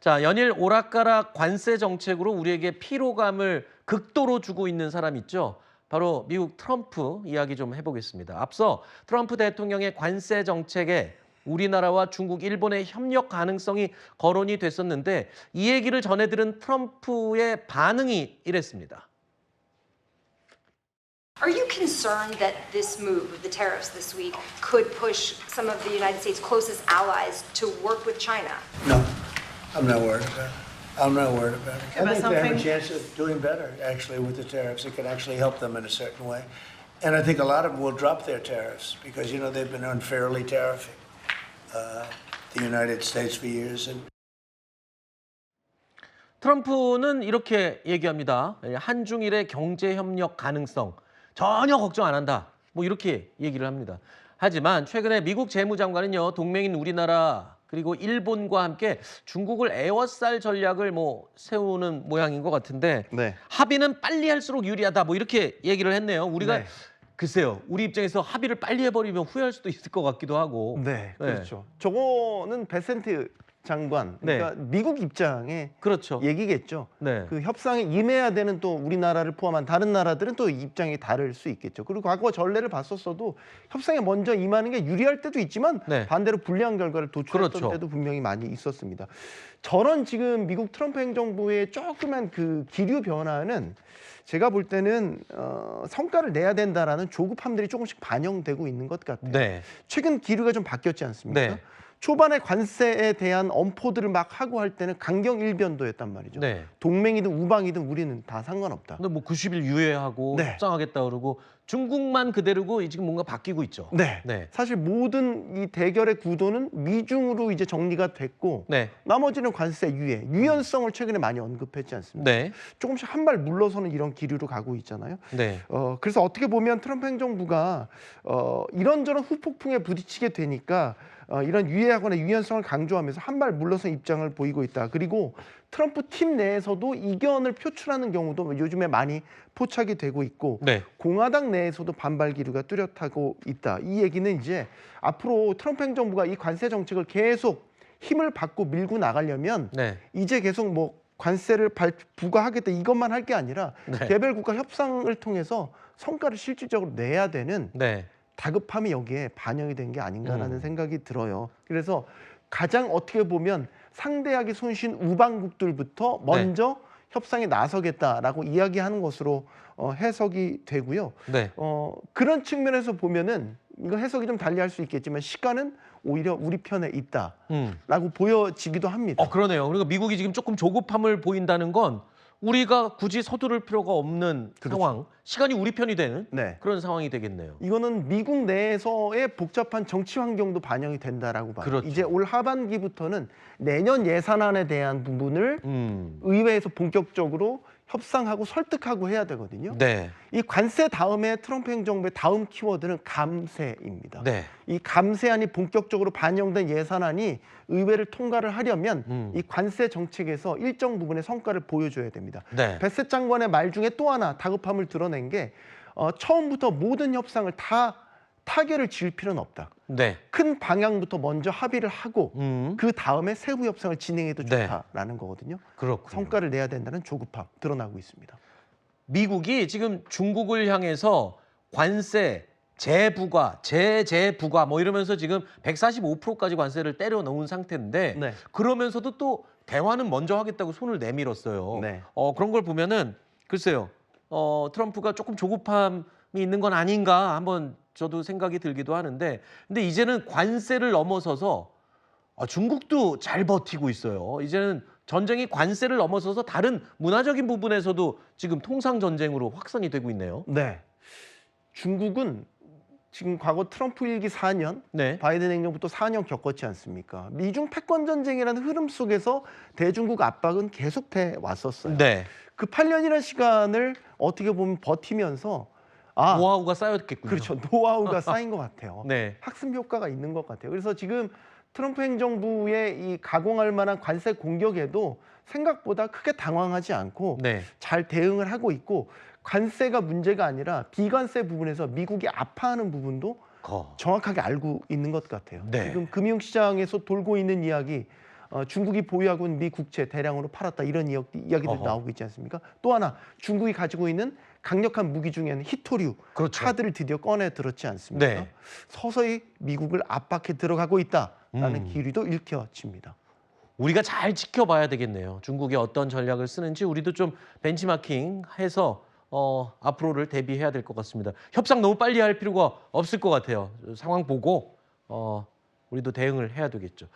자, 연일 오락가락 관세 정책으로 우리에게 피로감을 극도로 주고 있는 사람 있죠. 바로 미국 트럼프 이야기 좀 해보겠습니다. 앞서 트럼프 대통령의 관세 정책에 우리나라와 중국, 일본의 협력 가능성이 거론이 됐었는데 이 얘기를 전해들은 트럼프의 반응이 이랬습니다. Are you concerned that this move of the tariffs this week could push some of the United States' closest allies to work with China? No, I'm not worried about it. I'm not worried about it. I About think they have a something- chance of doing better, actually, with the tariffs. It could actually help them in a certain way. And I think a lot of them will drop their tariffs because, you know, they've been unfairly tariffing the United States for years. And 트럼프는 이렇게 얘기합니다. 한중일의 경제협력 가능성 전혀 걱정 안 한다. 뭐 이렇게 얘기를 합니다. 하지만 최근에 미국 재무장관은요, 동맹인 우리나라 그리고 일본과 함께 중국을 에워쌀 전략을 세우는 모양인 것 같은데 네. 합의는 빨리 할수록 유리하다. 뭐 이렇게 얘기를 했네요. 우리가 네. 글쎄요, 우리 입장에서 합의를 빨리 해버리면 후회할 수도 있을 것 같기도 하고. 네, 그렇죠. 저거는 베센트 장관, 그러니까 미국 입장의 그렇죠. 얘기겠죠. 네. 그 협상에 임해야 되는 또 우리나라를 포함한 다른 나라들은 또 입장이 다를 수 있겠죠. 그리고 과거 전례를 봤었어도 협상에 먼저 임하는 게 유리할 때도 있지만 네. 반대로 불리한 결과를 도출했던 그렇죠. 때도 분명히 많이 있었습니다. 저런 지금 미국 트럼프 행정부의 조그만 그 기류 변화는 제가 볼 때는 성과를 내야 된다라는 조급함들이 조금씩 반영되고 있는 것 같아요. 네. 최근 기류가 좀 바뀌었지 않습니까? 네. 초반에 관세에 대한 엄포들을 막 하고 할 때는 강경일변도였단 말이죠. 네. 동맹이든 우방이든 우리는 다 상관없다. 근데 90일 유예하고 네. 협상하겠다 그러고 중국만 그대로고 지금 뭔가 바뀌고 있죠. 네. 네. 사실 모든 이 대결의 구도는 미중으로 이제 정리가 됐고 네. 나머지는 관세 유예, 유연성을 최근에 많이 언급했지 않습니까? 네. 조금씩 한 발 물러서는 이런 기류로 가고 있잖아요. 네. 그래서 어떻게 보면 트럼프 행정부가 이런저런 후폭풍에 부딪히게 되니까 이런 유예하거나 유연성을 강조하면서 한 발 물러선 입장을 보이고 있다. 그리고 트럼프 팀 내에서도 이견을 표출하는 경우도 요즘에 많이 포착이 되고 있고 네. 공화당 내에서도 반발 기류가 뚜렷하고 있다. 이 얘기는 이제 앞으로 트럼프 행정부가 이 관세 정책을 계속 힘을 받고 밀고 나가려면 네. 이제 계속 관세를 부과하겠다 이것만 할 게 아니라 네. 개별 국가 협상을 통해서 성과를 실질적으로 내야 되는 네. 다급함이 여기에 반영이 된 게 아닌가라는 생각이 들어요. 그래서 가장 어떻게 보면 상대하기 손쉬운 우방국들부터 먼저 협상에 나서겠다라고 이야기하는 것으로 해석이 되고요. 네. 그런 측면에서 보면은 이거 해석이 좀 달리할 수 있겠지만 시간은 오히려 우리 편에 있다라고 보여지기도 합니다. 그러네요. 그러니까 미국이 지금 조금 조급함을 보인다는 건 우리가 굳이 서두를 필요가 없는 그렇죠. 상황, 시간이 우리 편이 되는 네. 그런 상황이 되겠네요. 이거는 미국 내에서의 복잡한 정치 환경도 반영이 된다라고 봐요. 그렇죠. 이제 올 하반기부터는 내년 예산안에 대한 부분을 의회에서 본격적으로 협상하고 설득하고 해야 되거든요. 네. 이 관세 다음에 트럼프 행정부의 다음 키워드는 감세입니다. 네. 이 감세안이 본격적으로 반영된 예산안이 의회를 통과를 하려면 이 관세 정책에서 일정 부분의 성과를 보여줘야 됩니다. 네. 베셋 장관의 말 중에 또 하나 다급함을 드러낸 게 처음부터 모든 협상을 다 타결을 지을 필요는 없다. 네. 큰 방향부터 먼저 합의를 하고 그 다음에 세부 협상을 진행해도 네. 좋다라는 거거든요. 그렇군요. 성과를 내야 된다는 조급함 드러나고 있습니다. 미국이 지금 중국을 향해서 관세, 재부과, 재부과 이러면서 지금 145%까지 관세를 때려 넣은 상태인데 네. 그러면서도 또 대화는 먼저 하겠다고 손을 내밀었어요. 네. 그런 걸 보면은 글쎄요. 트럼프가 조금 조급함이 있는 건 아닌가 한번 저도 생각이 들기도 하는데 근데 이제는 관세를 넘어서서 중국도 잘 버티고 있어요. 이제는 전쟁이 관세를 넘어서서 다른 문화적인 부분에서도 지금 통상 전쟁으로 확산이 되고 있네요. 네. 중국은 지금 과거 트럼프 일기 4년, 네. 바이든 행정부 또 4년 겪었지 않습니까? 미중 패권 전쟁이라는 흐름 속에서 대중국 압박은 계속돼 왔었어요. 네. 그 8년이라는 시간을 어떻게 보면 버티면서 노하우가 쌓였겠군요. 그렇죠. 노하우가 쌓인 것 같아요. 네. 학습 효과가 있는 것 같아요. 그래서 지금 트럼프 행정부의 이 가공할 만한 관세 공격에도 생각보다 크게 당황하지 않고 네. 잘 대응을 하고 있고 관세가 문제가 아니라 비관세 부분에서 미국이 아파하는 부분도 정확하게 알고 있는 것 같아요. 네. 지금 금융시장에서 돌고 있는 이야기 중국이 보유하고 있는 미 국채 대량으로 팔았다 이런 이야기들이 어허. 나오고 있지 않습니까? 또 하나 중국이 가지고 있는 강력한 무기 중에는 히토류 그렇죠. 카드를 드디어 꺼내 들었지 않습니까? 네. 서서히 미국을 압박해 들어가고 있다라는 음. 기류도 읽혀집니다. 우리가 잘 지켜봐야 되겠네요. 중국이 어떤 전략을 쓰는지 우리도 좀 벤치마킹해서 앞으로를 대비해야 될 것 같습니다. 협상 너무 빨리 할 필요가 없을 것 같아요. 상황 보고 우리도 대응을 해야 되겠죠.